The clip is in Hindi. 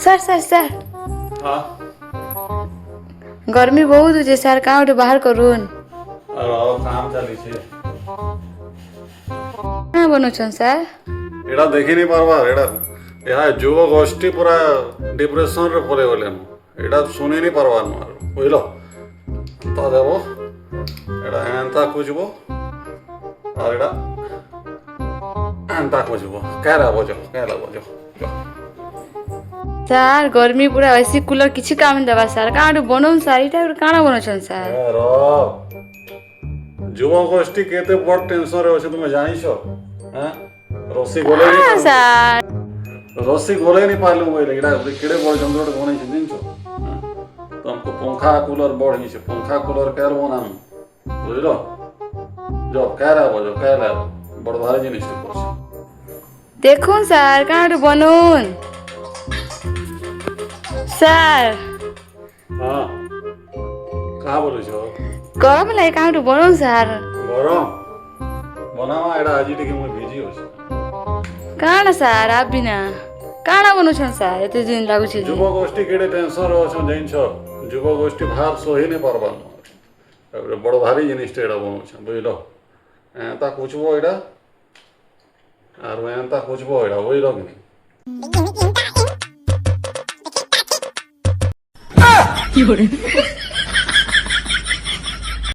ସାର୍ ସାର୍ ସାର୍ हाँ गर्मी बहुत होचे ସାର୍ କାଁ ଗୋଟେ ବାହାର କରୁନ୍ और काम चली छे କାଁ ବନଉଛନ୍ ସାର୍ एड़ा देखी नहीं पारबा एड़ा यहाँ युव गोष्ठी पूरा डिप्रेशन रे पड़े गले एड़ा सुनी नहीं पारबा नुआर बुझलो तो देबो एड़ा एंता खुजबो और एड़ा एंता खुजबो कैरा बजो ସାର୍ गर्मी पूरा ऐसी कूलर किछि काम नहीं देवा ସାର୍ କାଁ ଗୋଟେ ବନଉନ୍ ସାର୍ ଏଇଟା ଗୋଟେ କାଣା ବନଉଛନ୍ ସାର୍ ର युव गोष्ठी केते बड़ टेंशन रे अछि तुमे जानिछो हैं रसी गोले नहीं କାଁ ସାର୍ रसी गोले नहीं पालू बोले एड़ा केड़े बड़ जंगल बनै छै दिनछो तुमको पंखा कूलर बढ़ी छै पंखा कूलर केर बनाम बुझलो जो केरा बजो केरा बड़ भारी जिनिस छै দেখুন স্যার কাঁ ଗୋଟେ বনুন স্যার हां कहा बोलै छो गरम লাগে কাঁ ଗୋଟେ বনুন স্যার गरम बनावा एड़ा आज टिके মই बिजी होछ କାଣା ସାର୍ ଆବି ନା କାଣା ବନଉଛନ୍ ସାର୍ ଏତେ ଦିନ ଲାଗୁଛି ଯେ युव गोष्ठी केड़े टेंशन रे अछो जानिछो युव गोष्ठी भार सोही नहीं पारबा बड़ भारी जिनिस एड़ा बनौछ बुझलो एंता कुछबो एड़ा और एंता कुछबो एड़ा बुझलो कि কি করে